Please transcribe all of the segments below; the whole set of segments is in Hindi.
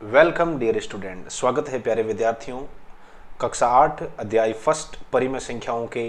Welcome dear student. स्वागत है प्यारे विद्यार्थियों। कक्षा 8 अध्याय फर्स्ट परिमेय संख्याओं के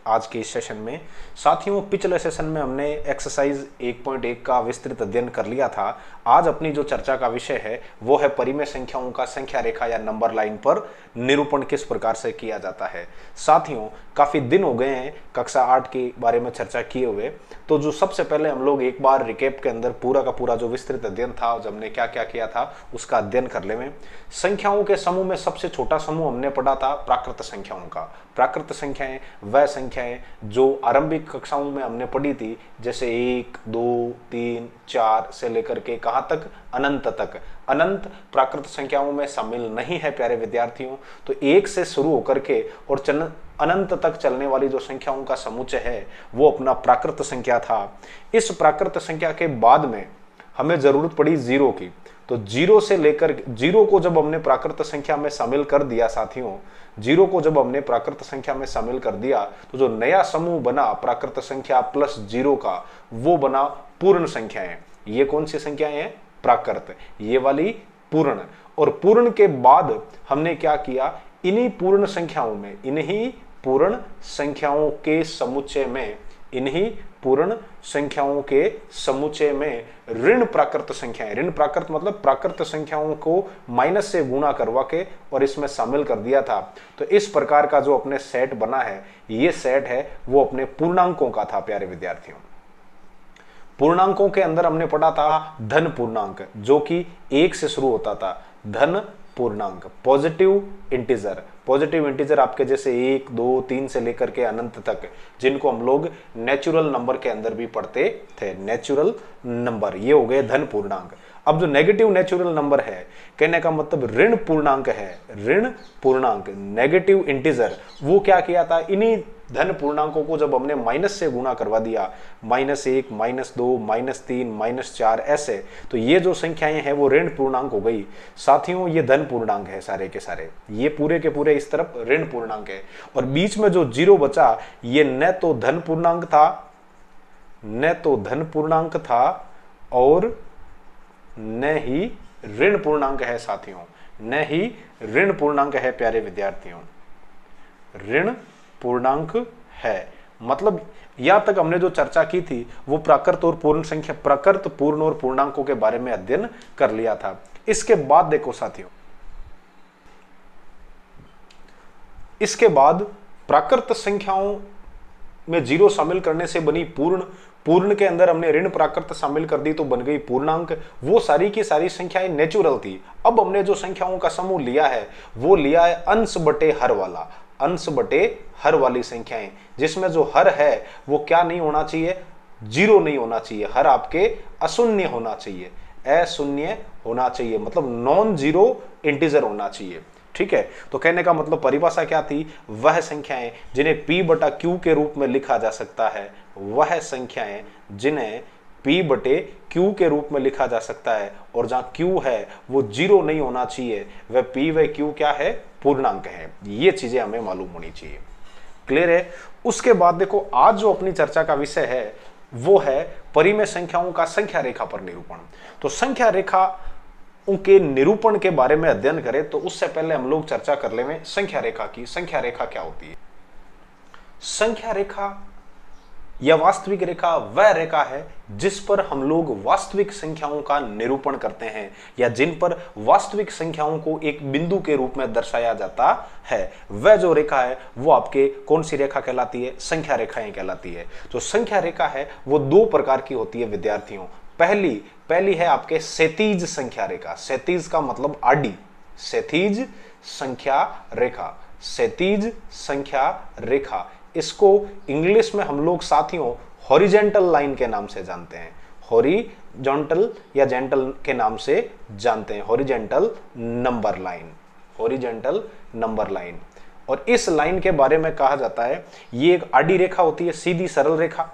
आज के इस सेशन में। साथियों, पिछले सेशन में हमने एक्सरसाइज 1.1 का विस्तृत अध्ययन कर लिया था। आज अपनी जो चर्चा का विषय है वो है परिमेय संख्याओं का संख्या रेखा या नंबर लाइन पर निरूपण किस प्रकार से किया जाता है। साथियों, काफी दिन हो गए हैं कक्षा 8 के बारे में चर्चा किए हुए, तो जो सबसे पहले हम लोग एक बार रिकेप के अंदर पूरा का पूरा जो विस्तृत अध्ययन था, जब हमने क्या क्या किया था उसका अध्ययन कर ले। में संख्याओं के समूह में सबसे छोटा समूह हमने पढ़ा था प्राकृत संख्याओं का। प्राकृत संख्याएं वह संख्याएं जो आरंभिक कक्षाओं में हमने पढ़ी थी, जैसे 1, 2, 3, 4 से लेकर के कहां तक, अनंत तक। अनंत प्राकृत संख्याओं में शामिल नहीं है प्यारे विद्यार्थियों। तो 1 से शुरू होकर के और अनंत तक चलने वाली जो संख्याओं का समुच्चय है वो अपना प्राकृत संख्या था। इस प्राकृत संख्या के बाद में हमें जरूरत पड़ी जीरो की। तो जीरो से लेकर जीरो को जब हमने प्राकृत संख्या में शामिल कर दिया साथियों, जीरो को जब हमने प्राकृत संख्या में शामिल कर दिया तो जो नया समूह बना प्राकृत संख्या प्लस जीरो का, वो बना पूर्ण संख्याएं। ये कौन सी संख्याएं हैं? प्राकृत, ये वाली पूर्ण। और पूर्ण के बाद हमने क्या किया, इन्हीं पूर्ण संख्याओं में, इन्हीं पूर्ण संख्याओं के समुच्चय में, इन्हीं पूर्ण संख्याओं के समुच्चय में ऋण प्राकृत संख्याएं, ऋण प्राकृत मतलब प्राकृत संख्याओं को माइनस से गुणा करवा के और इसमें शामिल कर दिया था। तो इस प्रकार का जो अपने सेट बना है, ये सेट है वो अपने पूर्णांकों का था प्यारे विद्यार्थियों। पूर्णांकों के अंदर हमने पढ़ा था धन पूर्णांक, जो कि 1 से शुरू होता था। धन पूर्णांक, पॉजिटिव इंटीजर। पॉजिटिव इंटीजर आपके जैसे 1, 2, 3 से लेकर के अनंत तक, जिनको हम लोग नेचुरल नंबर के अंदर भी पढ़ते थे। नेचुरल नंबर, ये हो गए धन पूर्णांक। अब जो नेगेटिव नेचुरल नंबर है, कहने का मतलब ऋण पूर्णांक है, ऋण पूर्णांक, नेगेटिव इंटीजर, वो क्या किया था, इन्हीं धन पूर्णांकों को जब हमने माइनस से गुणा करवा दिया, -1, -2, -3, -4 ऐसे, तो ये जो संख्याएं हैं वो ऋण पूर्णांक हो गई। साथियों, ये धन पूर्णांक है सारे के सारे, ये पूरे के पूरे इस तरफ ऋण पूर्णांक है। और बीच में जो जीरो बचा, ये न तो धन पूर्णांक था, न तो धन पूर्णांक था और न ही ऋण पूर्णांक है साथियों, न ही ऋण पूर्णांक है प्यारे विद्यार्थियों, ऋण पूर्णांक है। मतलब यहां तक हमने जो चर्चा की थी वो प्राकृत और पूर्ण संख्या, प्राकृत, पूर्ण और पूर्णांकों के बारे में अध्ययन कर लिया था। इसके बाद देखो साथियों, इसके बाद प्राकृत संख्याओं में जीरो शामिल करने से बनी पूर्ण, पूर्ण के अंदर हमने ऋण प्राकृत शामिल कर दी तो बन गई पूर्णांक। वो सारी की सारी संख्याएं नेचुरल थी। अब हमने जो संख्याओं का समूह लिया है वो लिया है अंश बटे हर वाला, अंश बटे हर वाली संख्याएं, जिसमें जो हर है वो क्या नहीं होना चाहिए, जीरो नहीं होना चाहिए, हर आपके अशून्य होना चाहिए, अशून्य होना चाहिए, मतलब नॉन जीरो इंटीजर होना चाहिए। ठीक है, तो कहने का मतलब परिभाषा क्या थी, वह संख्याएं जिन्हें p बटा q के रूप में लिखा जा सकता है, वह संख्याएं जिन्हें p बटे q के रूप में लिखा जा सकता है, और जहां q है वो जीरो नहीं होना चाहिए, वह p व q क्या है, पूर्णांक है। ये चीजें हमें मालूम होनी चाहिए। क्लियर है? उसके बाद देखो, आज जो अपनी चर्चा का विषय है वो है परिमेय संख्याओं का संख्या रेखा पर निरूपण। तो संख्या रेखा उनके निरूपण के बारे में अध्ययन करें तो उससे पहले हम लोग चर्चा कर लेंगे संख्या रेखा की। संख्या रेखा क्या होती है? संख्या रेखा या वास्तविक रेखा वह रेखा है जिस पर हम लोग वास्तविक संख्याओं का निरूपण करते हैं, या जिन पर वास्तविक संख्याओं को एक बिंदु के रूप में दर्शाया जाता है। वह जो रेखा है वो आपके कौन सी रेखा कहलाती है? संख्या रेखाएं कहलाती है। जो संख्या रेखा है वो 2 प्रकार की होती है विद्यार्थियों। पहली है आपके क्षैतिज संख्या रेखा। क्षैतिज का मतलब आडी, क्षैतिज संख्या रेखा, क्षैतिज संख्या रेखा। इसको इंग्लिश में हम लोग साथियों हॉरिजेंटल लाइन के नाम से जानते हैं, हॉरिजॉन्टल या जेंटल के नाम से जानते हैं, horizontal number line, horizontal number line. और इस लाइन के बारे में कहा जाता है ये एक आडी रेखा होती है, सीधी सरल रेखा,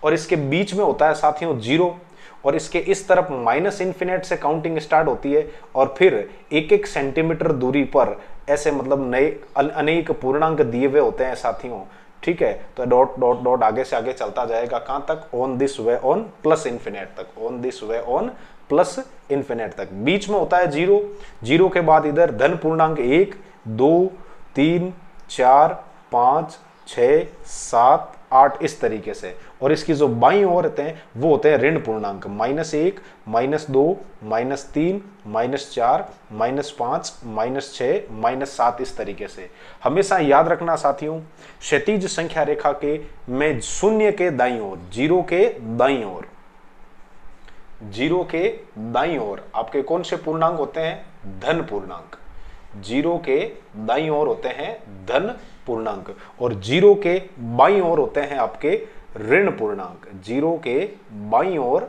और इसके बीच में होता है साथियों जीरो, और इसके इस तरफ -इन्फिनिट से काउंटिंग स्टार्ट होती है, और फिर 1-1 सेंटीमीटर दूरी पर ऐसे मतलब नए अनेक पूर्णांक दिए हुए होते हैं साथियों। ठीक है, तो डॉट डॉट डॉट आगे से आगे चलता जाएगा, कहां तक, on this way on plus infinite तक, on this way on plus infinite तक। बीच में होता है जीरो, जीरो के बाद इधर धन पूर्णांक 1, 2, 3, 4, 5, 6, 7, 8 इस तरीके से। और इसकी जो बाईं ओर होते हैं वो होते हैं ऋण पूर्णांक, -1, -2, -3, -4, -5, -6, -7 इस तरीके से। हमेशा याद रखना साथियों, क्षैतिज संख्या रेखा के में शून्य के दाईं ओर, जीरो के दाईं ओर, जीरो के दाईं ओर आपके कौन से पूर्णांक होते हैं? धन पूर्णांक। जीरो के दाईं ओर होते हैं धन पूर्णांक और जीरो के बाईं ओर होते हैं आपके ऋण पूर्णांक। जीरो के बाईं ओर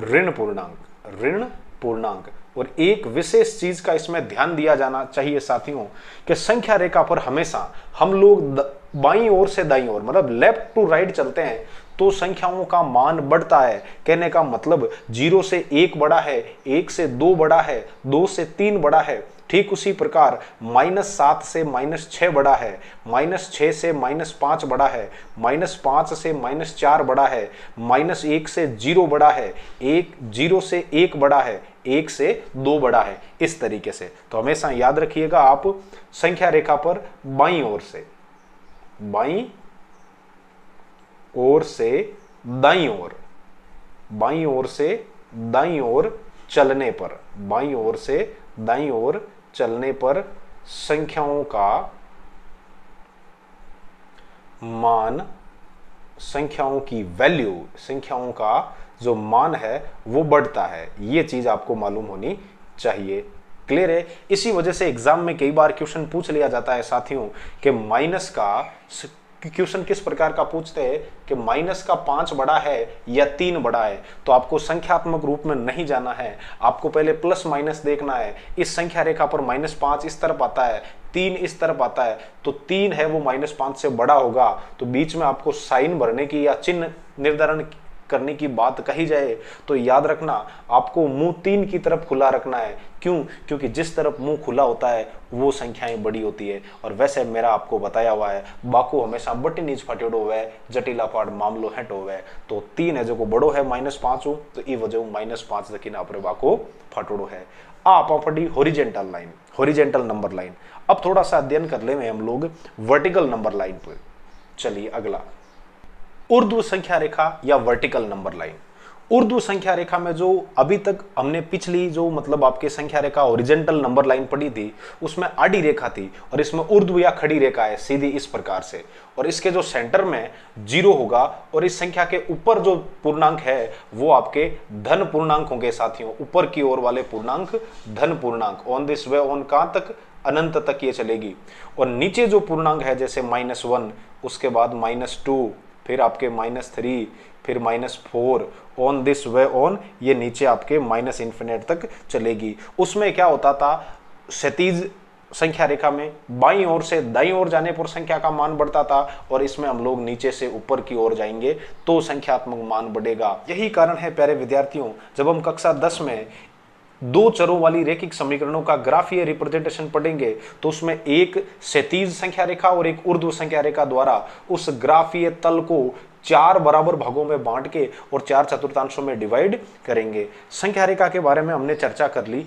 ऋण पूर्णांक, ऋण पूर्णांक। और एक विशेष चीज का इसमें ध्यान दिया जाना चाहिए साथियों कि संख्या रेखा पर हमेशा हम लोग बाईं ओर से दाईं ओर मतलब लेफ्ट टू राइट चलते हैं तो संख्याओं का मान बढ़ता है। कहने का मतलब 0 से 1 बड़ा है, 1 से 2 बड़ा है, 2 से 3 बड़ा है। ठीक उसी प्रकार -7 से -6 बड़ा है, -6 से -5 बड़ा है, -5 से -4 बड़ा है, -1 से 0 बड़ा है, 0 से 1 बड़ा है, 1 से 2 बड़ा है, इस तरीके से। तो हमेशा याद रखिएगा आप संख्या रेखा पर बाईं ओर से, बाईं ओर से दाईं ओर, बाईं ओर से दाईं ओर चलने पर, बाईं ओर से दाईं ओर चलने पर संख्याओं का मान, संख्याओं की वैल्यू, संख्याओं का जो मान है वो बढ़ता है। ये चीज आपको मालूम होनी चाहिए। क्लियर है? इसी वजह से एग्जाम में कई बार क्वेश्चन पूछ लिया जाता है साथियों कि माइनस का क्वेश्चन किस प्रकार का पूछते हैं कि माइनस का 5 बड़ा है या 3 बड़ा है। तो आपको संख्यात्मक रूप में नहीं जाना है, आपको पहले प्लस माइनस देखना है। इस संख्या रेखा पर -5 इस तरफ आता है, 3 इस तरफ आता है, तो 3 है वो -5 से बड़ा होगा। तो बीच में आपको साइन भरने की या चिन्ह निर्धारण करने की बात कही जाए तो याद रखना आपको मुंह 3 की तरफ खुला रखना है। क्यों? क्योंकि जिस तरफ मुंह खुला होता है वो संख्याएं बड़ी होती है। और वैसे मेरा आपको बताया हुआ है बाको हमेशा बटी नीच फटेड़ो हुआ जटिला पाड़ मामलो हेटो हुआ। तो 3 है जो को बड़ो है -5 तो ई वजह -5 दखीने आपरे बाको फटोड़ो है। आप पड़ी horizontal line, horizontal number line. अब थोड़ा सा अध्ययन कर ले हम लोग वर्टिकल नंबर लाइन पर। चलिए अगला, ऊर्ध्व संख्या रेखा या वर्टिकल नंबर लाइन। ऊर्ध्व संख्या रेखा में जो अभी तक हमने पिछली जो मतलब आपके संख्या रेखा ओरिजेंटल नंबर लाइन पढ़ी थी उसमें आड़ी रेखा थी और इसमें ऊर्ध्व या खड़ी रेखा है सीधी इस प्रकार से। और इसके जो सेंटर में 0 होगा और इस संख्या के ऊपर जो पूर्णांक है वो आपके धन पूर्णांक होंगे साथियों। ऊपर की ओर वाले पूर्णांक धन पूर्णांक, ऑन दिस वे ऑन कहां तक? अनंत तक ये चलेगी। और नीचे जो पूर्णांक है जैसे -1, उसके बाद -2, फिर आपके -3, फिर -4, ऑन दिस वे ऑन, ये नीचे आपके -इन्फिनेट तक चलेगी। उसमें क्या होता था? क्षैतिज संख्या रेखा में बाईं ओर से दाईं ओर जाने पर संख्या का मान बढ़ता था और इसमें हम लोग नीचे से ऊपर की ओर जाएंगे तो संख्यात्मक मान बढ़ेगा। यही कारण है प्यारे विद्यार्थियों, जब हम कक्षा 10 में 2 चरों वाली रैखिक समीकरणों का ग्राफीय रिप्रेजेंटेशन पढ़ेंगे तो उसमें एक क्षैतिज संख्या रेखा और एक ऊर्ध्व संख्या रेखा द्वारा उस ग्राफीय तल को 4 बराबर भागों में बांट के और 4 चतुर्थांशों में डिवाइड करेंगे। संख्या रेखा के बारे में हमने चर्चा कर ली।